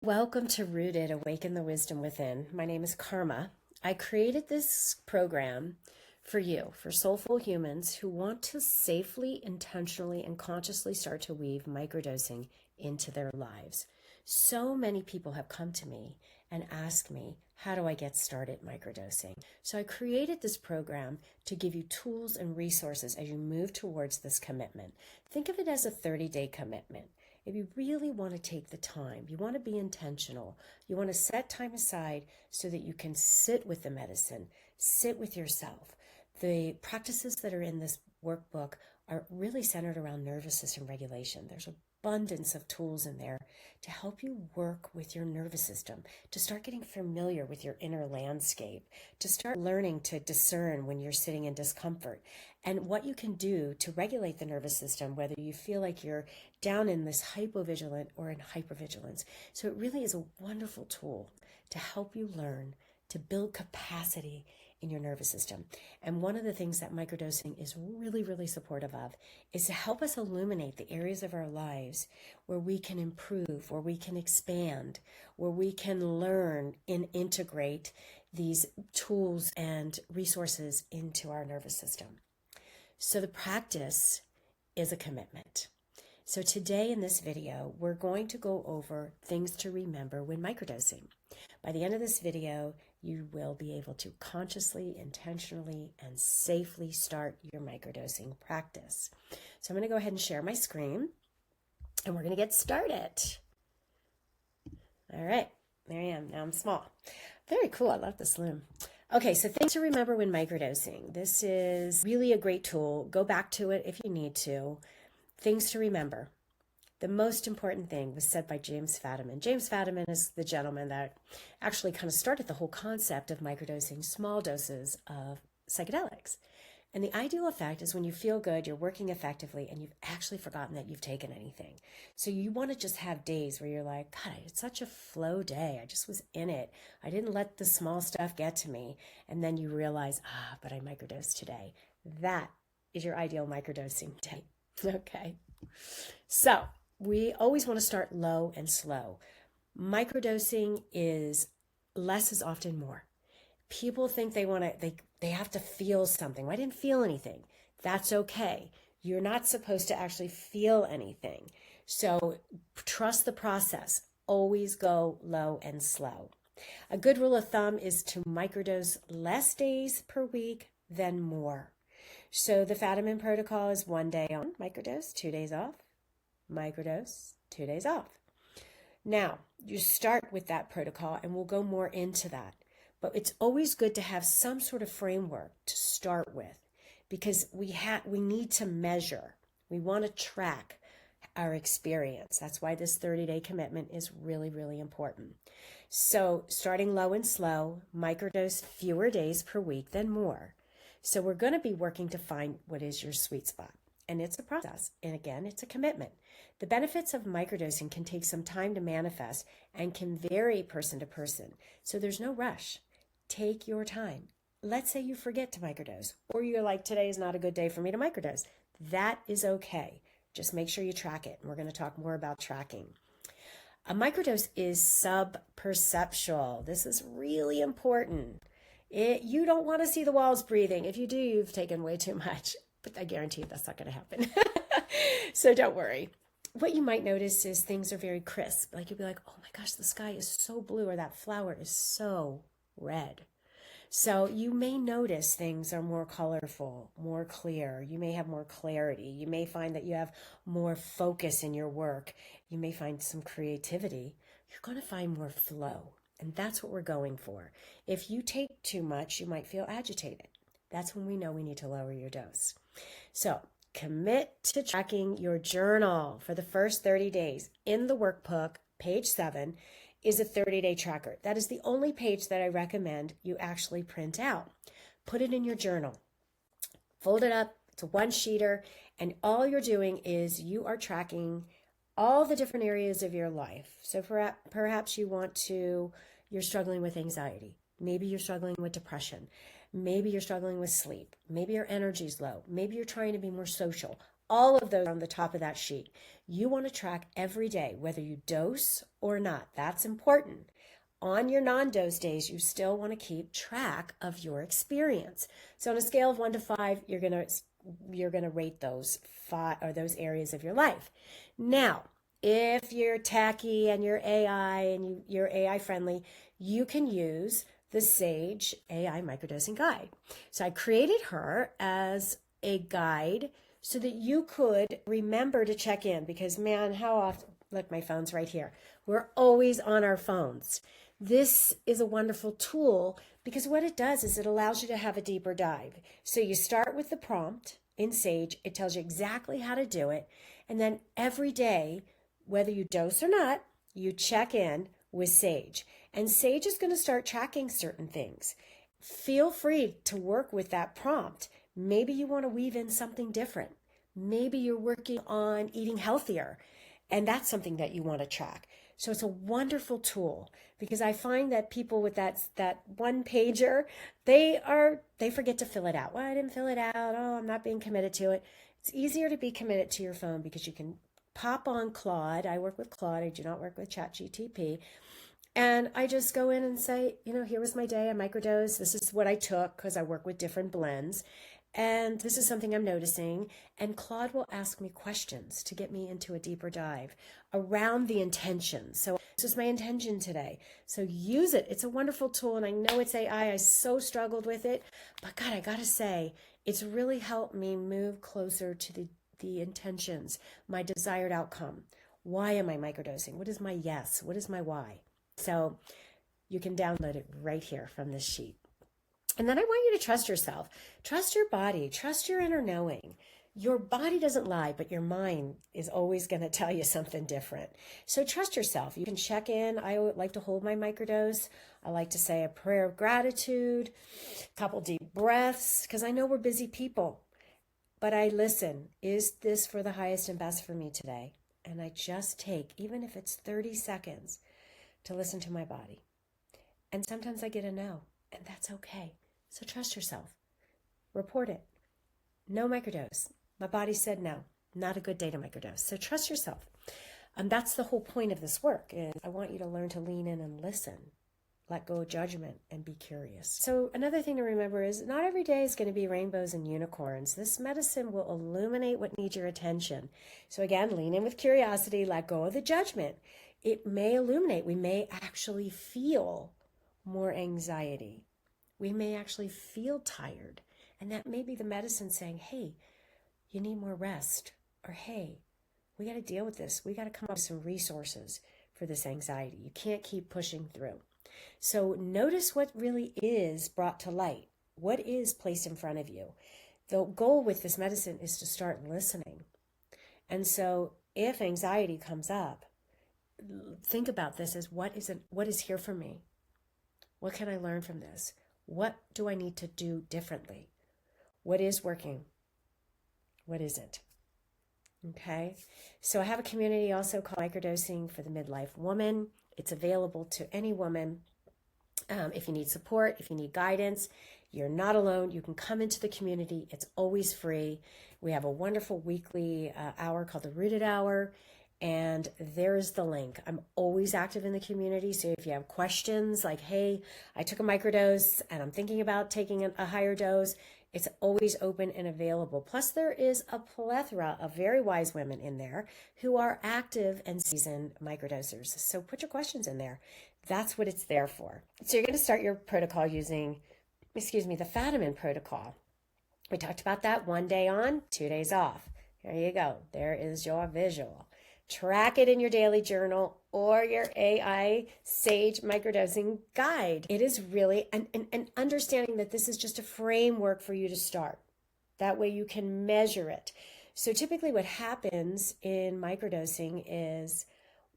Welcome to Rooted, Awaken the Wisdom Within. My name is Carma. I created this program for you, for soulful humans who want to safely, intentionally, and consciously start to weave microdosing into their lives. So many people have come to me and asked me, how do I get started microdosing? So I created this program to give you tools and resources as you move towards this commitment. Think of it as a 30-day commitment. If you really want to take the time, you want to be intentional, you want to set time aside so that you can sit with the medicine, sit with yourself. The practices that are in this workbook are really centered around nervous system regulation. There's abundance of tools in there to help you work with your nervous system, to start getting familiar with your inner landscape, to start learning to discern when you're sitting in discomfort, and what you can do to regulate the nervous system, whether you feel like you're down in this hypovigilant or in hypervigilance. So it really is a wonderful tool to help you learn to build capacity in your nervous system. And one of the things that microdosing is really, really supportive of is to help us illuminate the areas of our lives where we can improve, where we can expand, where we can learn and integrate these tools and resources into our nervous system. So the practice is a commitment. So today in this video, we're going to go over things to remember when microdosing. By the end of this video, you will be able to consciously, intentionally, and safely start your microdosing practice. So I'm going to go ahead and share my screen, and we're going to get started. All right, there I am. Now I'm small. Very cool. I love this loom. Okay, so things to remember when microdosing. This is really a great tool. Go back to it if you need to. Things to remember. The most important thing was said by James Fadiman. James Fadiman is the gentleman that actually kind of started the whole concept of microdosing small doses of psychedelics. And the ideal effect is when you feel good, you're working effectively, and you've actually forgotten that you've taken anything. So you want to just have days where you're like, God, it's such a flow day. I just was in it. I didn't let the small stuff get to me. And then you realize, but I microdosed today. That is your ideal microdosing day. Okay. So we always want to start low and slow. Microdosing is less is often more. People think they have to feel something. Well, I didn't feel anything. That's okay. You're not supposed to actually feel anything. So trust the process. Always go low and slow. A good rule of thumb is to microdose less days per week than more. So the Fadiman protocol is 1 day on, microdose, 2 days off, microdose, 2 days off. Now, you start with that protocol, and we'll go more into that. But it's always good to have some sort of framework to start with, because we need to measure. We want to track our experience. That's why this 30-day commitment is really, really important. So starting low and slow, microdose fewer days per week than more. So we're going to be working to find what is your sweet spot. And it's a process. And again, it's a commitment. The benefits of microdosing can take some time to manifest and can vary person to person. So there's no rush. Take your time. Let's say you forget to microdose, or you're like, today is not a good day for me to microdose. That is okay. Just make sure you track it. And we're going to talk more about tracking. A microdose is sub-perceptual. This is really important. You don't want to see the walls breathing. If you do, you've taken way too much. But I guarantee you that's not going to happen. So don't worry. What you might notice is things are very crisp. Like you'll be like, oh my gosh, the sky is so blue, or that flower is so red. So you may notice things are more colorful, more clear. You may have more clarity. You may find that you have more focus in your work. You may find some creativity. You're going to find more flow. And that's what we're going for. If you take too much, you might feel agitated. That's when we know we need to lower your dose. So commit to tracking your journal for the first 30 days. In the workbook, page 7, is a 30-day tracker. That is the only page that I recommend you actually print out. Put it in your journal. Fold it up. It's a one-sheeter. And all you're doing is you are tracking all the different areas of your life. So perhaps you're struggling with anxiety. Maybe you're struggling with depression. Maybe you're struggling with sleep. Maybe your energy's low. Maybe you're trying to be more social. All of those are on the top of that sheet. You want to track every day, whether you dose or not. That's important. On your non-dose days, you still want to keep track of your experience. So on a scale of 1 to 5, you're gonna rate those five or those areas of your life. Now, if you're tacky and you're AI and you're AI friendly, you can use the Sage AI microdosing guide. So I created her as a guide so that you could remember to check in, because man, how often, look, my phone's right here. We're always on our phones. This is a wonderful tool because what it does is it allows you to have a deeper dive. So you start with the prompt in Sage. It tells you exactly how to do it. And then every day, whether you dose or not, you check in with Sage. And Sage is going to start tracking certain things. Feel free to work with that prompt. Maybe you want to weave in something different. Maybe you're working on eating healthier, and that's something that you want to track. So it's a wonderful tool because I find that people with that one pager, they forget to fill it out. Well, I didn't fill it out. Oh, I'm not being committed to it. It's easier to be committed to your phone because you can pop on Claude. I work with Claude. I do not work with ChatGPT. And I just go in and say, here was my day. I microdose. This is what I took because I work with different blends. And this is something I'm noticing. And Claude will ask me questions to get me into a deeper dive around the intention. So this is my intention today. So use it. It's a wonderful tool. And I know it's AI. I so struggled with it. But God, I got to say, it's really helped me move closer to the intentions, my desired outcome. Why am I microdosing? What is my yes? What is my why? So you can download it right here from this sheet. And then I want you to trust yourself. Trust your body. Trust your inner knowing. Your body doesn't lie, but your mind is always going to tell you something different. So trust yourself. You can check in. I like to hold my microdose. I like to say a prayer of gratitude, a couple deep breaths, because I know we're busy people. But I listen. Is this for the highest and best for me today? And I just take, even if it's 30 seconds, to listen to my body. And sometimes I get a no, and that's okay. So trust yourself. Report it. No microdose. My body said no. Not a good day to microdose. So trust yourself. And that's the whole point of this work is I want you to learn to lean in and listen. Let go of judgment and be curious. So another thing to remember is not every day is going to be rainbows and unicorns. This medicine will illuminate what needs your attention. So again, lean in with curiosity. Let go of the judgment. It may illuminate. We may actually feel more anxiety. We may actually feel tired. And that may be the medicine saying, hey, you need more rest. Or hey, we got to deal with this. We got to come up with some resources for this anxiety. You can't keep pushing through. So notice what really is brought to light. What is placed in front of you? The goal with this medicine is to start listening. And so if anxiety comes up, think about this as what is here for me? What can I learn from this? What do I need to do differently? What is working? What isn't? Okay. So I have a community also called Microdosing for the Midlife Woman. It's available to any woman. If you need support, if you need guidance, you're not alone. You can come into the community. It's always free. We have a wonderful weekly hour called the Rooted Hour. And there's the link. I'm always active in the community. So if you have questions like, hey, I took a microdose and I'm thinking about taking a higher dose, it's always open and available. Plus, there is a plethora of very wise women in there who are active and seasoned microdosers. So put your questions in there. That's what it's there for. So you're going to start your protocol using, the Fadiman protocol. We talked about that 1 day on, 2 days off. There you go. There is your visual. Track it in your daily journal or your AI Sage microdosing guide. It is really an understanding that this is just a framework for you to start. That way you can measure it. So typically what happens in microdosing is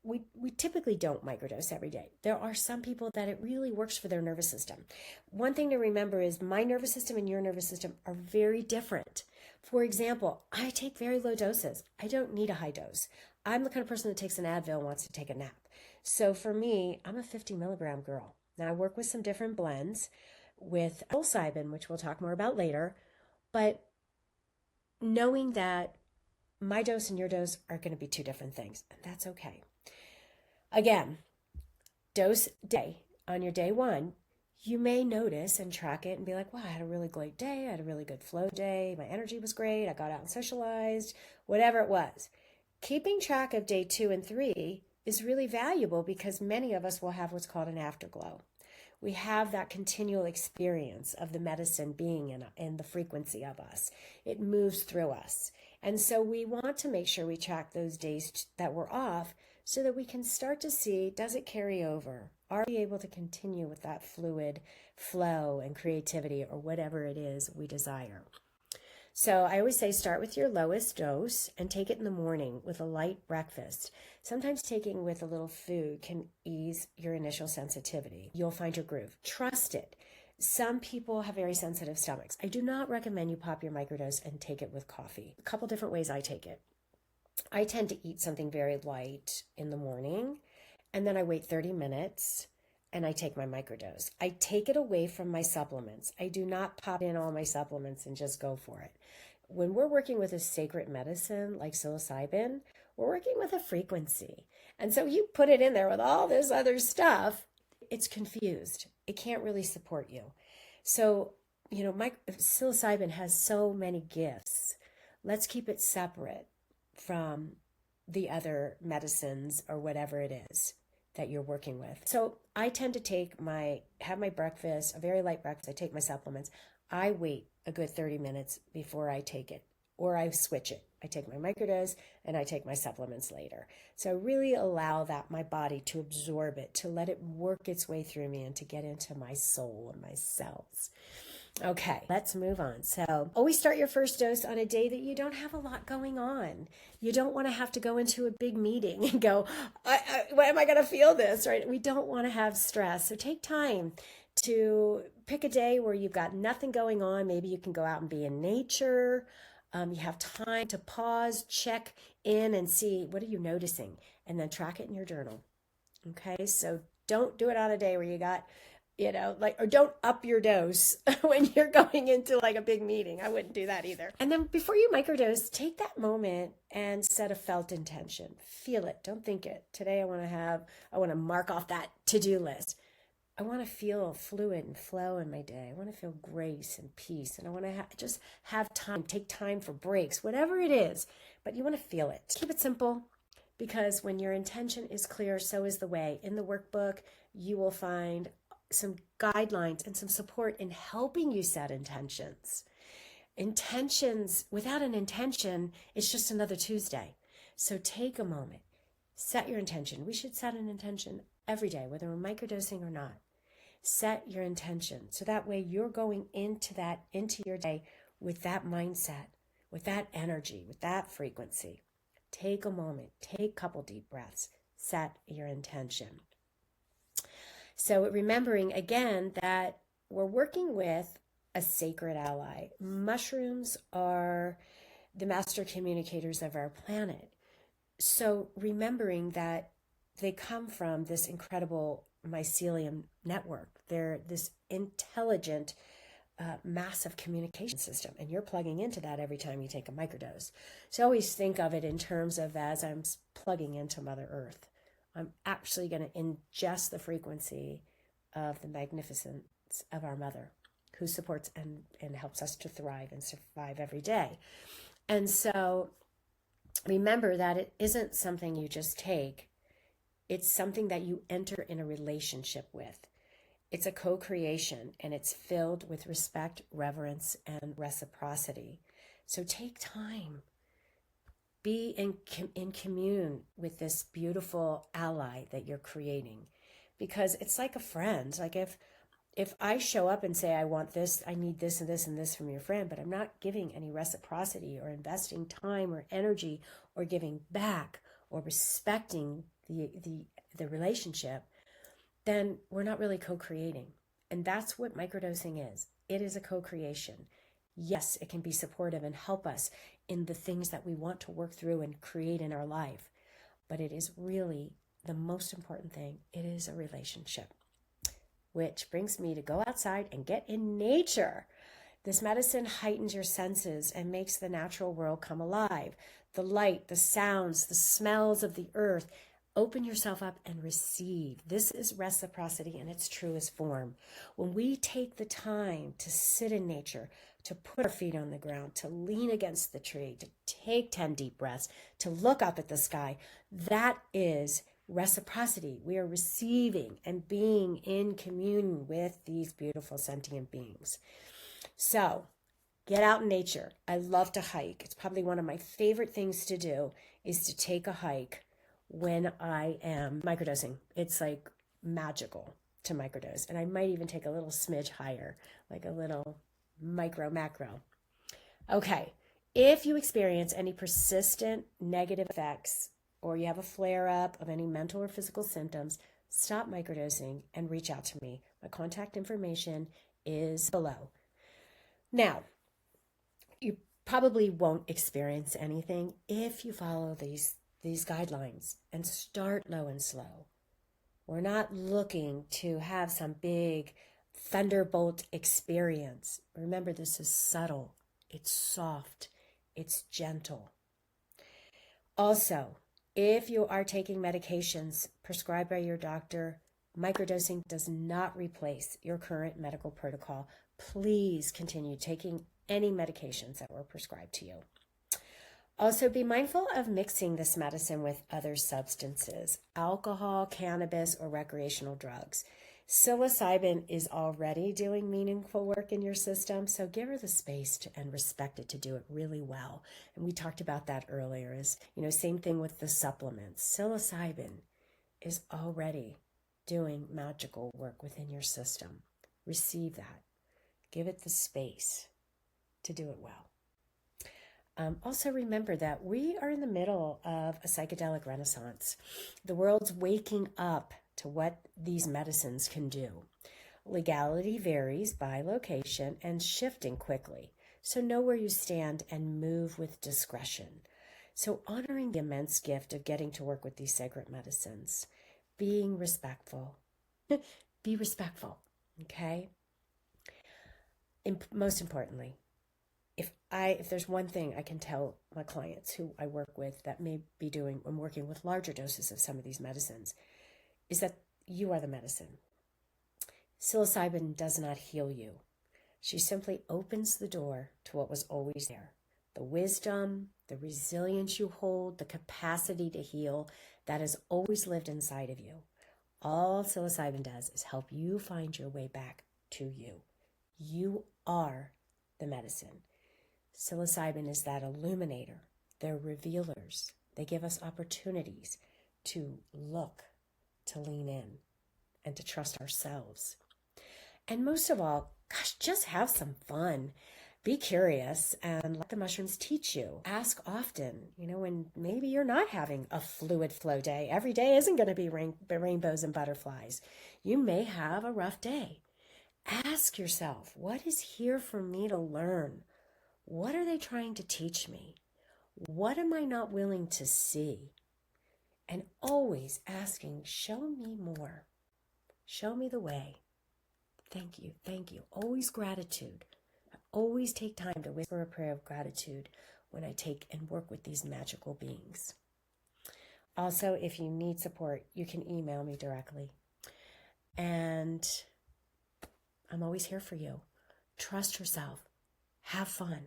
we typically don't microdose every day. There are some people that it really works for their nervous system. One thing to remember is my nervous system and your nervous system are very different. For example, I take very low doses. I don't need a high dose. I'm the kind of person that takes an Advil and wants to take a nap. So for me, I'm a 50 milligram girl. Now I work with some different blends with psilocybin, which we'll talk more about later. But knowing that my dose and your dose are going to be two different things, and that's okay. Again, dose day. On your day one, you may notice and track it and be like, wow, I had a really great day. I had a really good flow day. My energy was great. I got out and socialized, whatever it was. Keeping track of day 2 and 3 is really valuable because many of us will have what's called an afterglow. We have that continual experience of the medicine being in the frequency of us. It moves through us. And so we want to make sure we track those days that we're off so that we can start to see, does it carry over? Are we able to continue with that fluid flow and creativity or whatever it is we desire? So I always say start with your lowest dose and take it in the morning with a light breakfast. Sometimes taking with a little food can ease your initial sensitivity. You'll find your groove. Trust it. Some people have very sensitive stomachs. I do not recommend you pop your microdose and take it with coffee. A couple different ways I take it. I tend to eat something very light in the morning, and then I wait 30 minutes and I take my microdose. I take it away from my supplements. I do not pop in all my supplements and just go for it. When we're working with a sacred medicine like psilocybin, we're working with a frequency. And so you put it in there with all this other stuff, it's confused. It can't really support you. So, psilocybin has so many gifts. Let's keep it separate from the other medicines or whatever it is that you're working with. So I tend to have my breakfast, a very light breakfast. I take my supplements. I wait a good 30 minutes before I take it, or I switch it. I take my microdose and I take my supplements later. So I really allow my body to absorb it, to let it work its way through me and to get into my soul and my cells. Okay, let's move on. So always start your first dose on a day that you don't have a lot going on. You don't want to have to go into a big meeting and go, when am I going to feel this, right? We don't want to have stress. So take time to pick a day where you've got nothing going on. Maybe you can go out and be in nature. You have time to pause, check in and see, what are you noticing? And then track it in your journal. Okay, so don't do it on a day where you got or don't up your dose when you're going into like a big meeting. I wouldn't do that either. And then before you microdose, take that moment and set a felt intention. Feel it. Don't think it. Today I want to mark off that to-do list. I want to feel fluid and flow in my day. I want to feel grace and peace. And I want to just have time, take time for breaks, whatever it is. But you want to feel it. Keep it simple, because when your intention is clear, so is the way. In the workbook, you will find some guidelines and some support in helping you set intentions. Intentions, without an intention, it's just another Tuesday. So take a moment, set your intention. We should set an intention every day, whether we're microdosing or not. Set your intention. So that way you're going into your day with that mindset, with that energy, with that frequency. Take a moment, take a couple deep breaths, set your intention. So remembering again that we're working with a sacred ally. Mushrooms are the master communicators of our planet. So remembering that they come from this incredible mycelium network. They're this intelligent, massive communication system, and you're plugging into that every time you take a microdose. So always think of it in terms of, as I'm plugging into Mother Earth, I'm actually going to ingest the frequency of the magnificence of our mother, who supports and helps us to thrive and survive every day. And so remember that it isn't something you just take. It's something that you enter in a relationship with. It's a co-creation, and it's filled with respect, reverence, and reciprocity. So take time. Be in commune with this beautiful ally that you're creating, because it's like a friend. Like if I show up and say, I want this, I need this and this and this from your friend, but I'm not giving any reciprocity or investing time or energy or giving back or respecting the relationship, then we're not really co-creating. And that's what microdosing is. It is a co-creation. Yes, it can be supportive and help us in the things that we want to work through and create in our life. But it is really the most important thing. It is a relationship. Which brings me to go outside and get in nature. This medicine heightens your senses and makes the natural world come alive. The light, the sounds, the smells of the earth. Open yourself up and receive. This is reciprocity in its truest form. When we take the time to sit in nature, to put our feet on the ground, to lean against the tree, to take 10 deep breaths, to look up at the sky, that is reciprocity. We are receiving and being in communion with these beautiful sentient beings. So get out in nature. I love to hike. It's probably one of my favorite things to do is to take a hike when I am microdosing. It's like magical to microdose. And I might even take a little smidge higher, like a little micro macro. Okay. If you experience any persistent negative effects or you have a flare up of any mental or physical symptoms, stop microdosing and reach out to me. My contact information is below. Now, you probably won't experience anything if you follow these guidelines and start low and slow. We're not looking to have some big thunderbolt experience. Remember, this is subtle, it's soft, it's gentle. Also, if you are taking medications prescribed by your doctor, microdosing does not replace your current medical protocol. Please continue taking any medications that were prescribed to you. Also, be mindful of mixing this medicine with other substances, alcohol, cannabis, or recreational drugs. Psilocybin is already doing meaningful work in your system, so give her the space and respect it to do it really well. And we talked about that earlier. Same thing with the supplements. Psilocybin is already doing magical work within your system. Receive that. Give it the space to do it well. Also remember that we are in the middle of a psychedelic renaissance. The world's waking up to what these medicines can do. Legality varies by location and shifting quickly. So know where you stand and move with discretion. So honoring the immense gift of getting to work with these sacred medicines, being respectful. Be respectful, okay? Most importantly, if there's one thing I can tell my clients who I work with that may be I'm working with larger doses of some of these medicines, is that you are the medicine. Psilocybin does not heal you. She simply opens the door to what was always there. The wisdom, the resilience you hold, the capacity to heal that has always lived inside of you. All psilocybin does is help you find your way back to you. You are the medicine. Psilocybin is that illuminator. They're revealers. They give us opportunities to look, to lean in, and to trust ourselves. And most of all, just have some fun. Be curious and let the mushrooms teach you. Ask often, when maybe you're not having a fluid flow day. Every day isn't going to be rainbows and butterflies. You may have a rough day. Ask yourself, what is here for me to learn? What are they trying to teach me? What am I not willing to see? And always asking, show me more. Show me the way. Thank you, thank you. Always gratitude. I always take time to whisper a prayer of gratitude when I take and work with these magical beings. Also, if you need support, you can email me directly. And I'm always here for you. Trust yourself. Have fun.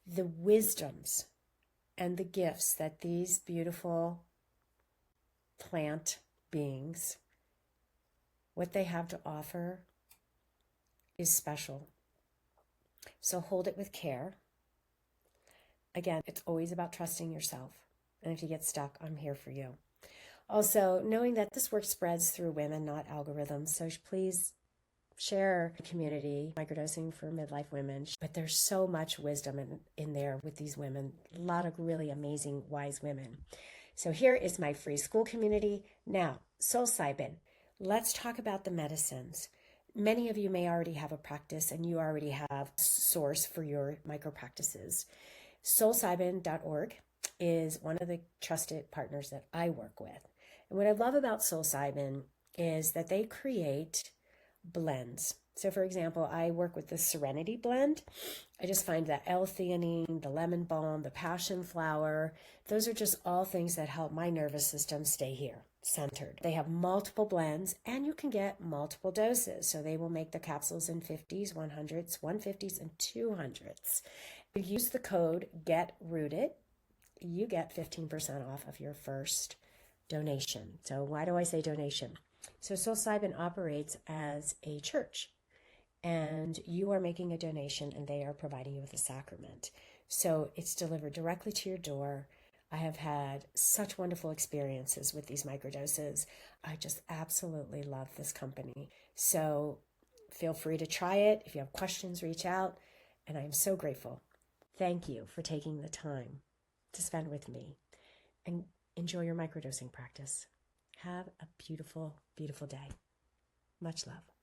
The wisdoms and the gifts that these beautiful plant beings, what they have to offer is special. So hold it with care. Again, it's always about trusting yourself. And if you get stuck, I'm here for you. Also, knowing that this work spreads through women, not algorithms. So please share the community, Microdosing for Midlife Women. But there's so much wisdom in there with these women. A lot of really amazing, wise women. So here is my free school community. Now, psilocybin. Let's talk about the medicines. Many of you may already have a practice and you already have a source for your micro practices. Soulcybin.org is one of the trusted partners that I work with. And what I love about psilocybin is that they create blends. So for example, I work with the Serenity blend. I just find that L-theanine, the lemon balm, the passion flower, those are just all things that help my nervous system stay here, centered. They have multiple blends and you can get multiple doses. So they will make the capsules in 50s, 100s, 150s, and 200s. If you use the code GETROOTED, you get 15% off of your first donation. So why do I say donation? So psilocybin operates as a church, and you are making a donation and they are providing you with a sacrament. So it's delivered directly to your door. I have had such wonderful experiences with these microdoses. I just absolutely love this company. So feel free to try it. If you have questions, reach out. And I am so grateful. Thank you for taking the time to spend with me, and enjoy your microdosing practice. Have a beautiful, beautiful day. Much love.